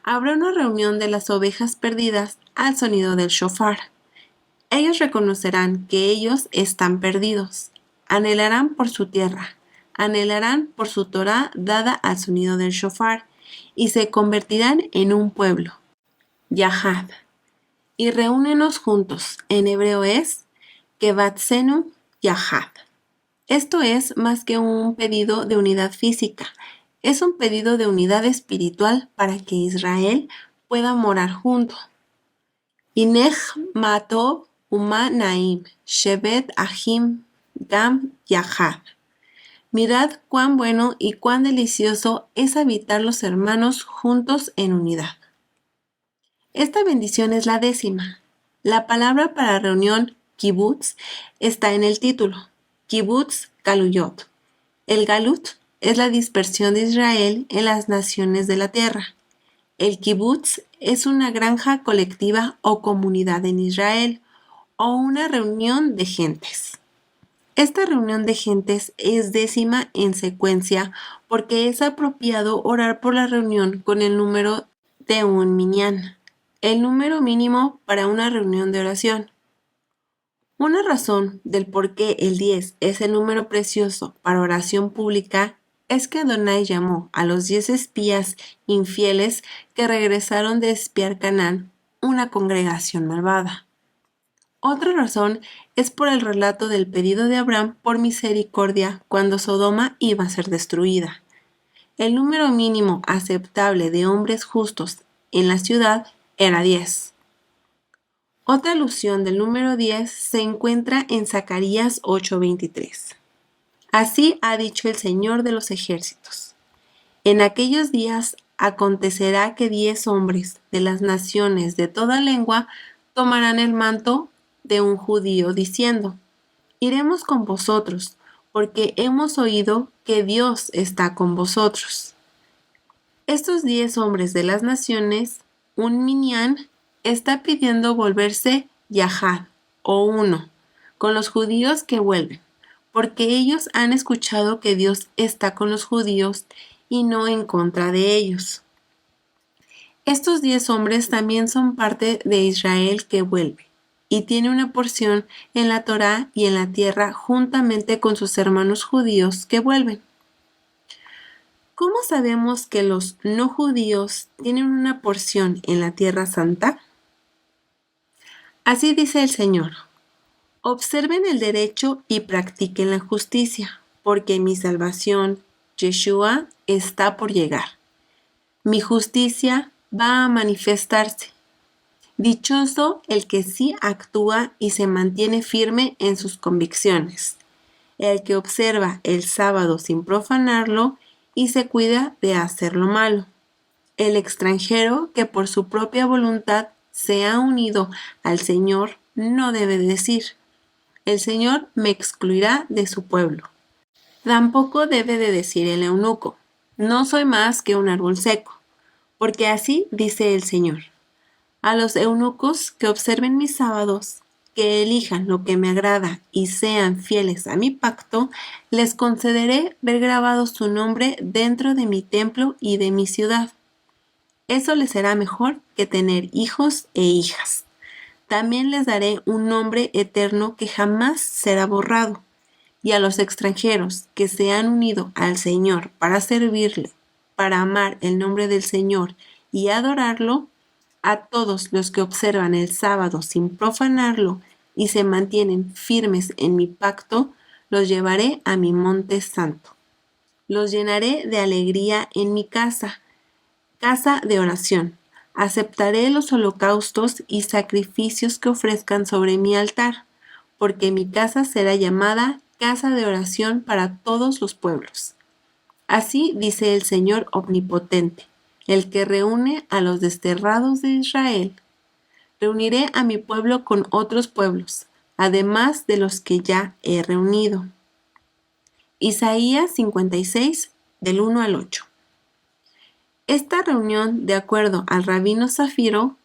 Habrá una reunión de las ovejas perdidas al sonido del shofar. Ellos reconocerán que ellos están perdidos. Anhelarán por su tierra. Anhelarán por su Torá dada al sonido del shofar y se convertirán en un pueblo. Yahad. Y reúnenos juntos. En hebreo es Kevatzenu Yahad. Esto es más que un pedido de unidad física. Es un pedido de unidad espiritual para que Israel pueda morar junto. Inech Matov Uma Naim Shevet Ahim Gam Yahad. Mirad cuán bueno y cuán delicioso es habitar los hermanos juntos en unidad. Esta bendición es la 10ª. La palabra para reunión, kibutz, está en el título. Kibutz Galuyot. El galut es la dispersión de Israel en las naciones de la tierra. El kibutz es una granja colectiva o comunidad en Israel, o una reunión de gentes. Esta reunión de gentes es 10ª en secuencia porque es apropiado orar por la reunión con el número de un minyan, el número mínimo para una reunión de oración. Una razón del por qué el 10 es el número precioso para oración pública es que Adonai llamó a los 10 espías infieles que regresaron de espiar Canaán una congregación malvada. Otra razón es por el relato del pedido de Abraham por misericordia cuando Sodoma iba a ser destruida. El número mínimo aceptable de hombres justos en la ciudad era 10. Otra alusión del número 10 se encuentra en Zacarías 8:23. Así ha dicho el Señor de los ejércitos: en aquellos días acontecerá que 10 hombres de las naciones de toda lengua tomarán el manto de un judío diciendo: iremos con vosotros, porque hemos oído que Dios está con vosotros. Estos 10 hombres de las naciones, un minyan, está pidiendo volverse Yahad, o uno, con los judíos que vuelven, porque ellos han escuchado que Dios está con los judíos y no en contra de ellos. Estos 10 hombres también son parte de Israel que vuelve, y tiene una porción en la Torá y en la tierra juntamente con sus hermanos judíos que vuelven. ¿Cómo sabemos que los no judíos tienen una porción en la tierra santa? Así dice el Señor: observen el derecho y practiquen la justicia, porque mi salvación, Yeshua, está por llegar. Mi justicia va a manifestarse. Dichoso el que sí actúa y se mantiene firme en sus convicciones, el que observa el sábado sin profanarlo y se cuida de hacer lo malo. El extranjero que por su propia voluntad se ha unido al Señor no debe decir: el Señor me excluirá de su pueblo. Tampoco debe de decir el eunuco: no soy más que un árbol seco, porque así dice el Señor: a los eunucos que observen mis sábados, que elijan lo que me agrada y sean fieles a mi pacto, les concederé ver grabado su nombre dentro de mi templo y de mi ciudad. Eso les será mejor que tener hijos e hijas. También les daré un nombre eterno que jamás será borrado, y a los extranjeros que se han unido al Señor para servirle, para amar el nombre del Señor y adorarlo, a todos los que observan el sábado sin profanarlo y se mantienen firmes en mi pacto, los llevaré a mi monte santo. Los llenaré de alegría en mi casa, casa de oración. Aceptaré los holocaustos y sacrificios que ofrezcan sobre mi altar, porque mi casa será llamada casa de oración para todos los pueblos. Así dice el Señor Omnipotente, el que reúne a los desterrados de Israel. Reuniré a mi pueblo con otros pueblos, además de los que ya he reunido. Isaías 56, del 1 al 8. Esta reunión, de acuerdo al rabino Zafiro,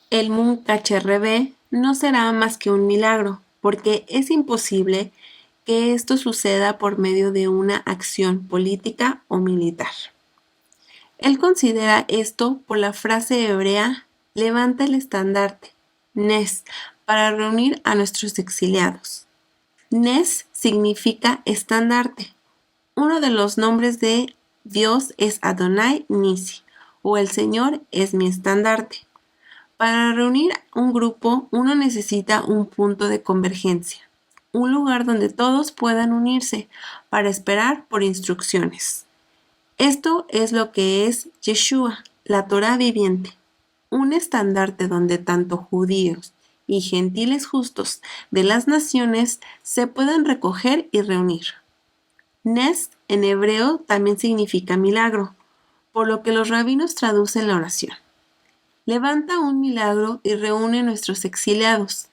el Munkacherrebé, no será más que un milagro, porque es imposible que esto suceda por medio de una acción política o militar. Él considera esto por la frase hebrea levanta el estandarte, Nes, para reunir a nuestros exiliados. Nes significa estandarte. Uno de los nombres de Dios es Adonai Nisi, o el Señor es mi estandarte. Para reunir un grupo, uno necesita un punto de convergencia, un lugar donde todos puedan unirse para esperar por instrucciones. Esto es lo que es Yeshua, la Torá viviente, un estandarte donde tanto judíos y gentiles justos de las naciones se puedan recoger y reunir. Nes en hebreo también significa milagro, por lo que los rabinos traducen la oración. Levanta un milagro y reúne nuestros exiliados.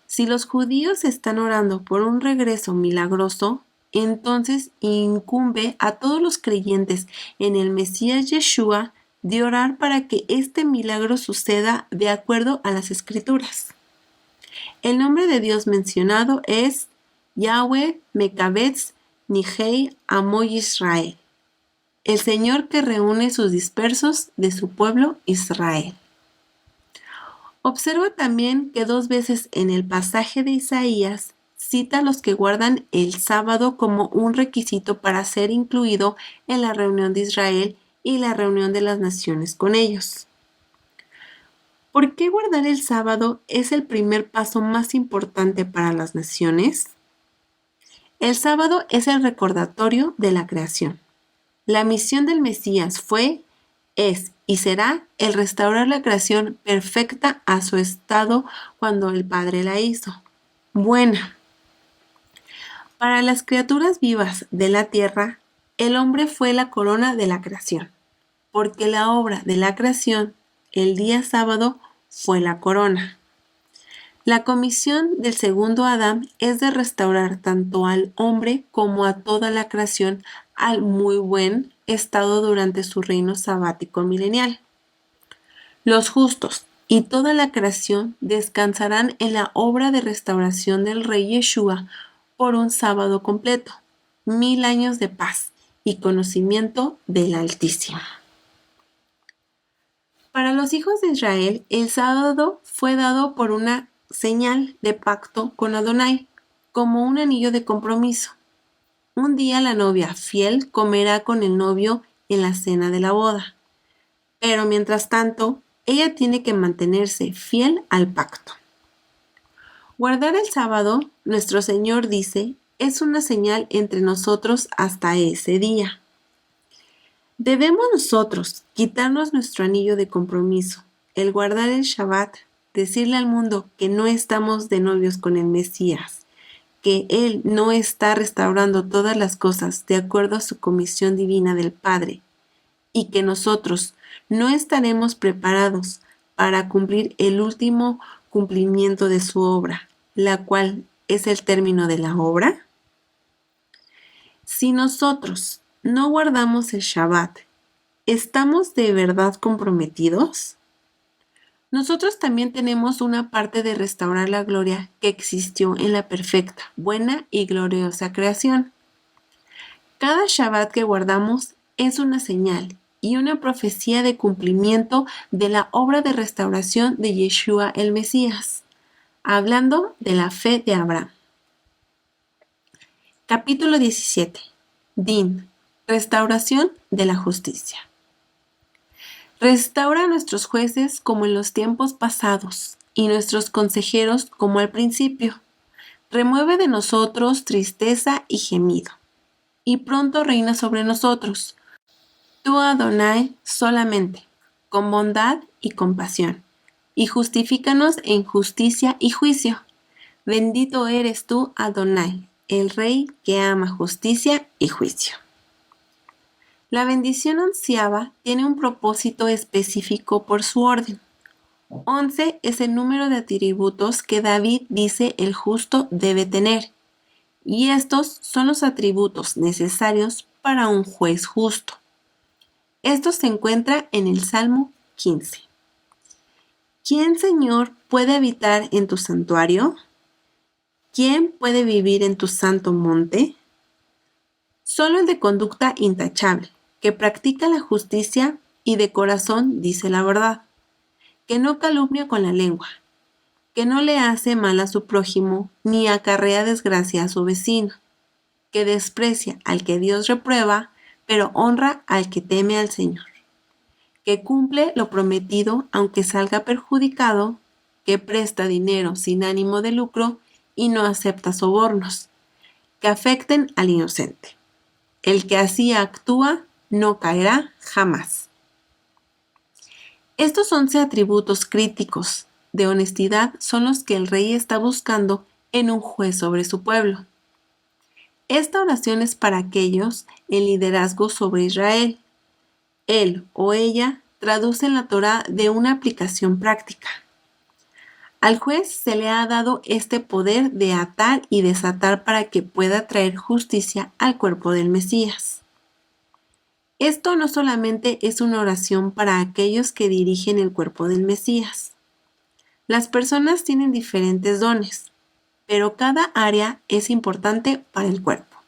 Si los judíos están orando por un regreso milagroso, entonces incumbe a todos los creyentes en el Mesías Yeshua de orar para que este milagro suceda de acuerdo a las Escrituras. El nombre de Dios mencionado es Yahweh Mekabetz Nihei Amo Israel, el Señor que reúne sus dispersos de su pueblo Israel. Observa también que 2 veces en el pasaje de Isaías cita a los que guardan el sábado como un requisito para ser incluido en la reunión de Israel y la reunión de las naciones con ellos. ¿Por qué guardar el sábado es el primer paso más importante para las naciones? El sábado es el recordatorio de la creación. La misión del Mesías fue, es y será el restaurar la creación perfecta a su estado cuando el Padre la hizo. Buena. Para las criaturas vivas de la tierra, el hombre fue la corona de la creación, porque la obra de la creación, el día sábado, fue la corona. La comisión del segundo Adán es de restaurar tanto al hombre como a toda la creación al muy buen estado durante su reino sabático milenial. Los justos y toda la creación descansarán en la obra de restauración del Rey Yeshua por un sábado completo, 1000 años de paz y conocimiento del Altísimo. Para los hijos de Israel, el sábado fue dado por una señal de pacto con Adonai, como un anillo de compromiso. Un día la novia fiel comerá con el novio en la cena de la boda, pero mientras tanto, ella tiene que mantenerse fiel al pacto. Guardar el sábado, nuestro Señor dice, es una señal entre nosotros hasta ese día. Debemos nosotros quitarnos nuestro anillo de compromiso, el guardar el Shabbat, decirle al mundo que no estamos de novios con el Mesías, que Él no está restaurando todas las cosas de acuerdo a su comisión divina del Padre, y que nosotros no estaremos preparados para cumplir el último cumplimiento de su obra, la cual es el término de la obra. Si nosotros no guardamos el Shabbat, ¿estamos de verdad comprometidos? Nosotros también tenemos una parte de restaurar la gloria que existió en la perfecta, buena y gloriosa creación. Cada Shabbat que guardamos es una señal y una profecía de cumplimiento de la obra de restauración de Yeshua el Mesías, hablando de la fe de Abraham. Capítulo 17. Din. Restauración de la justicia. Restaura a nuestros jueces como en los tiempos pasados, y nuestros consejeros como al principio. Remueve de nosotros tristeza y gemido, y pronto reina sobre nosotros. Tú, Adonai, solamente, con bondad y compasión, y justifícanos en justicia y juicio. Bendito eres tú, Adonai, el Rey que ama justicia y juicio. La bendición onceava tiene un propósito específico por su orden. 11 es el número de atributos que David dice el justo debe tener, y estos son los atributos necesarios para un juez justo. Esto se encuentra en el Salmo 15. ¿Quién, Señor, puede habitar en tu santuario? ¿Quién puede vivir en tu santo monte? Solo el de conducta intachable, que practica la justicia y de corazón dice la verdad, que no calumnia con la lengua, que no le hace mal a su prójimo ni acarrea desgracia a su vecino, que desprecia al que Dios reprueba, pero honra al que teme al Señor, que cumple lo prometido aunque salga perjudicado, que presta dinero sin ánimo de lucro y no acepta sobornos, que afecten al inocente. El que así actúa no caerá jamás. Estos 11 atributos críticos de honestidad son los que el rey está buscando en un juez sobre su pueblo. Esta oración es para aquellos en liderazgo sobre Israel. Él o ella traducen la Torá de una aplicación práctica. Al juez se le ha dado este poder de atar y desatar para que pueda traer justicia al cuerpo del Mesías. Esto no solamente es una oración para aquellos que dirigen el cuerpo del Mesías. Las personas tienen diferentes dones, pero cada área es importante para el cuerpo.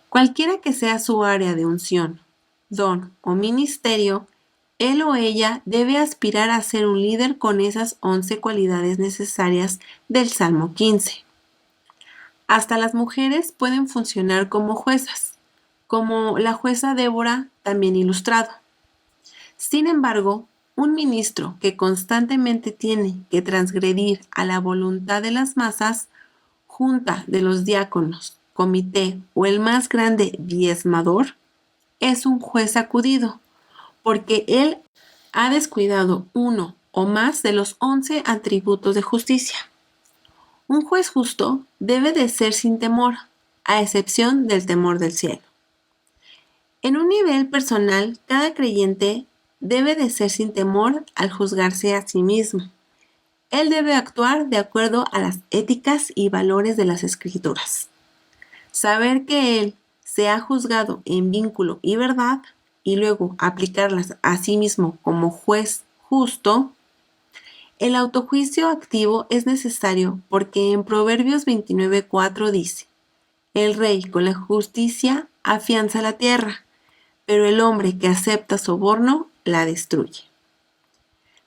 Cualquiera que sea su área de unción, don o ministerio, él o ella debe aspirar a ser un líder con esas 11 cualidades necesarias del Salmo 15. Hasta las mujeres pueden funcionar como juezas, como la jueza Débora, también ilustrado. Sin embargo, un ministro que constantemente tiene que transgredir a la voluntad de las masas, junta de los diáconos, comité o el más grande diezmador, es un juez acudido, porque él ha descuidado uno o más de los 11 atributos de justicia. Un juez justo debe de ser sin temor, a excepción del temor del cielo. En un nivel personal, cada creyente debe de ser sin temor al juzgarse a sí mismo. Él debe actuar de acuerdo a las éticas y valores de las Escrituras. Saber que él se ha juzgado en vínculo y verdad y luego aplicarlas a sí mismo como juez justo. El autojuicio activo es necesario porque en Proverbios 29:4 dice: el rey con la justicia afianza la tierra, pero el hombre que acepta soborno la destruye.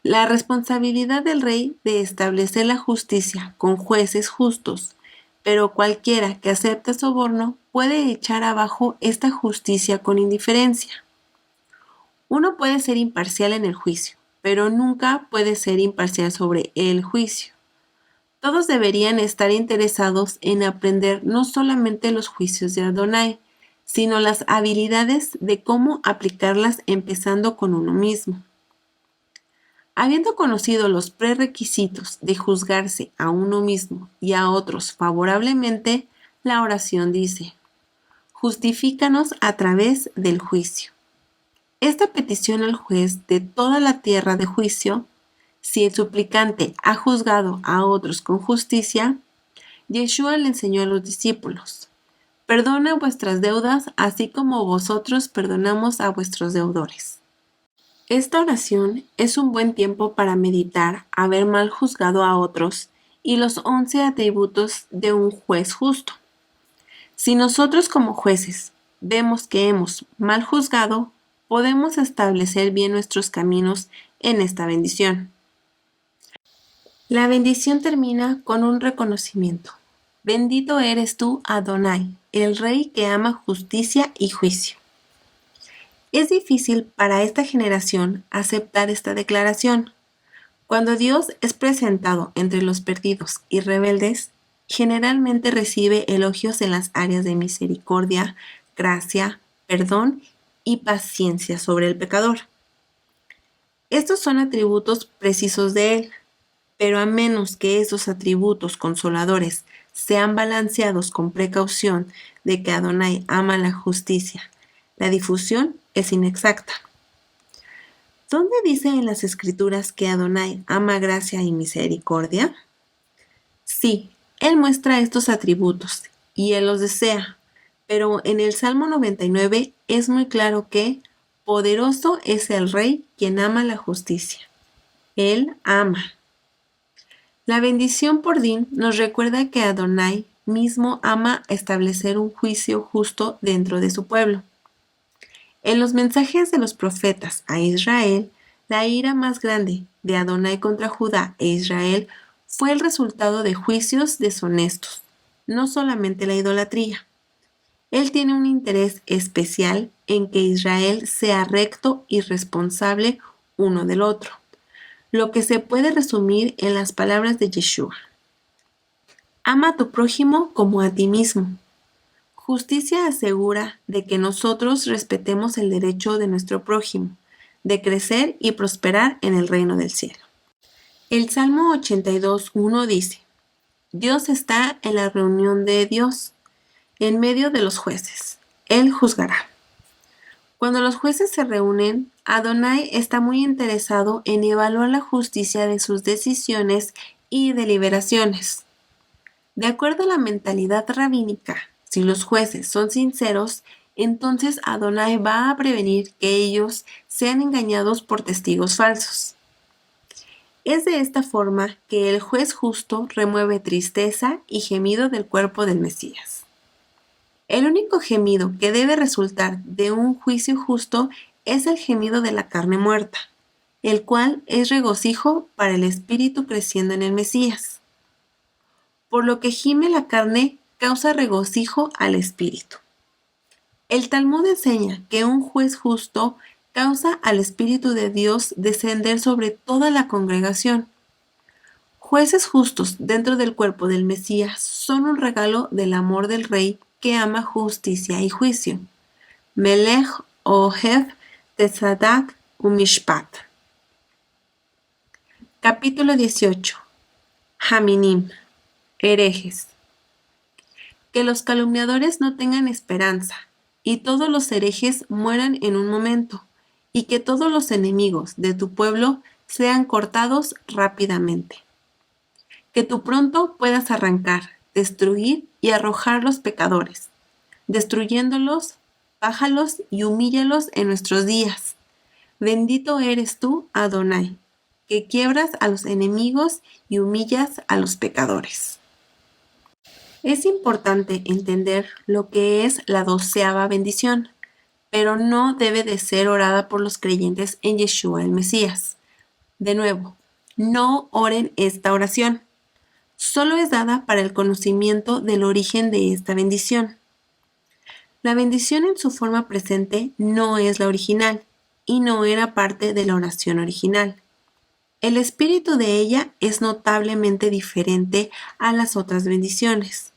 La responsabilidad del rey de establecer la justicia con jueces justos, pero cualquiera que acepte soborno puede echar abajo esta justicia con indiferencia. Uno puede ser imparcial en el juicio, pero nunca puede ser imparcial sobre el juicio. Todos deberían estar interesados en aprender no solamente los juicios de Adonai, sino las habilidades de cómo aplicarlas empezando con uno mismo. Habiendo conocido los prerequisitos de juzgarse a uno mismo y a otros favorablemente, la oración dice: justifícanos a través del juicio. Esta petición al juez de toda la tierra de juicio, si el suplicante ha juzgado a otros con justicia, Yeshua le enseñó a los discípulos: perdona vuestras deudas, así como vosotros perdonamos a vuestros deudores. Esta oración es un buen tiempo para meditar haber mal juzgado a otros y los 11 atributos de un juez justo. Si nosotros como jueces vemos que hemos mal juzgado, podemos establecer bien nuestros caminos en esta bendición. La bendición termina con un reconocimiento. Bendito eres tú, Adonai, el Rey que ama justicia y juicio. Es difícil para esta generación aceptar esta declaración. Cuando Dios es presentado entre los perdidos y rebeldes, generalmente recibe elogios en las áreas de misericordia, gracia, perdón y paciencia sobre el pecador. Estos son atributos precisos de Él, pero a menos que estos atributos consoladores sean balanceados con precaución de que Adonai ama la justicia, la difusión es inexacta. ¿Dónde dice en las Escrituras que Adonai ama gracia y misericordia? Sí, Él muestra estos atributos y Él los desea, pero en el Salmo 99 es muy claro que poderoso es el Rey quien ama la justicia. Él ama. La bendición por Din nos recuerda que Adonai mismo ama establecer un juicio justo dentro de su pueblo. En los mensajes de los profetas a Israel, la ira más grande de Adonai contra Judá e Israel fue el resultado de juicios deshonestos, no solamente la idolatría. Él tiene un interés especial en que Israel sea recto y responsable uno del otro, lo que se puede resumir en las palabras de Yeshua. Ama a tu prójimo como a ti mismo. Justicia asegura de que nosotros respetemos el derecho de nuestro prójimo, de crecer y prosperar en el reino del cielo. El Salmo 82:1 dice: Dios está en la reunión de Dios, en medio de los jueces. Él juzgará. Cuando los jueces se reúnen, Adonai está muy interesado en evaluar la justicia de sus decisiones y deliberaciones. De acuerdo a la mentalidad rabínica, si los jueces son sinceros, entonces Adonai va a prevenir que ellos sean engañados por testigos falsos. Es de esta forma que el juez justo remueve tristeza y gemido del cuerpo del Mesías. El único gemido que debe resultar de un juicio justo es el gemido de la carne muerta, el cual es regocijo para el espíritu creciendo en el Mesías. Por lo que gime la carne causa regocijo al espíritu. El Talmud enseña que un juez justo causa al Espíritu de Dios descender sobre toda la congregación. Jueces justos dentro del cuerpo del Mesías son un regalo del amor del Rey que ama justicia y juicio. Melech Ohev Tzadak Umishpat. Capítulo 18. Haminim. Herejes. Que los calumniadores no tengan esperanza, y todos los herejes mueran en un momento, y que todos los enemigos de tu pueblo sean cortados rápidamente. Que tú pronto puedas arrancar, destruir y arrojar los pecadores, destruyéndolos, bájalos y humíllalos en nuestros días. Bendito eres tú, Adonai, que quiebras a los enemigos y humillas a los pecadores. Es importante entender lo que es la 12ª bendición, pero no debe de ser orada por los creyentes en Yeshua el Mesías. De nuevo, no oren esta oración. Solo es dada para el conocimiento del origen de esta bendición. La bendición en su forma presente no es la original y no era parte de la oración original. El espíritu de ella es notablemente diferente a las otras bendiciones.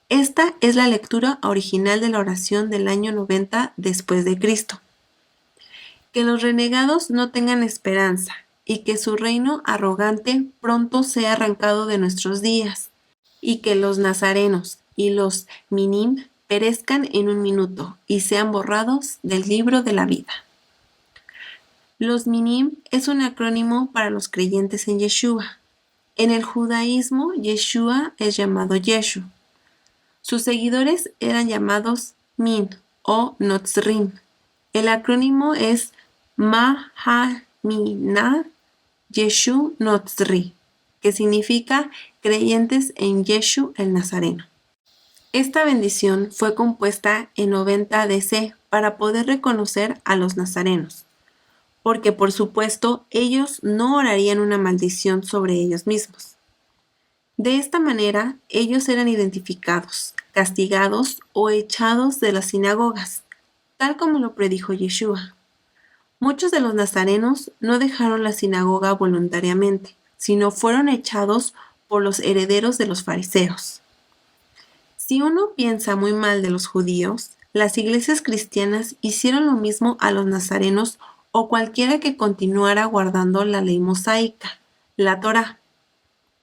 Esta es la lectura original de la oración del año 90 después de Cristo. Que los renegados no tengan esperanza y que su reino arrogante pronto sea arrancado de nuestros días, y que los nazarenos y los minim perezcan en un minuto y sean borrados del libro de la vida. Los minim es un acrónimo para los creyentes en Yeshua. En el judaísmo, Yeshua es llamado Yeshu. Sus seguidores eran llamados Min o Notzrim. El acrónimo es Mahaminah Yeshu Notzri, que significa creyentes en Yeshu el Nazareno. Esta bendición fue compuesta en 90 DC para poder reconocer a los nazarenos, porque por supuesto ellos no orarían una maldición sobre ellos mismos. De esta manera, ellos eran identificados, castigados o echados de las sinagogas, tal como lo predijo Yeshua. Muchos de los nazarenos no dejaron la sinagoga voluntariamente, sino fueron echados por los herederos de los fariseos. Si uno piensa muy mal de los judíos, las iglesias cristianas hicieron lo mismo a los nazarenos o cualquiera que continuara guardando la ley mosaica, la Torá.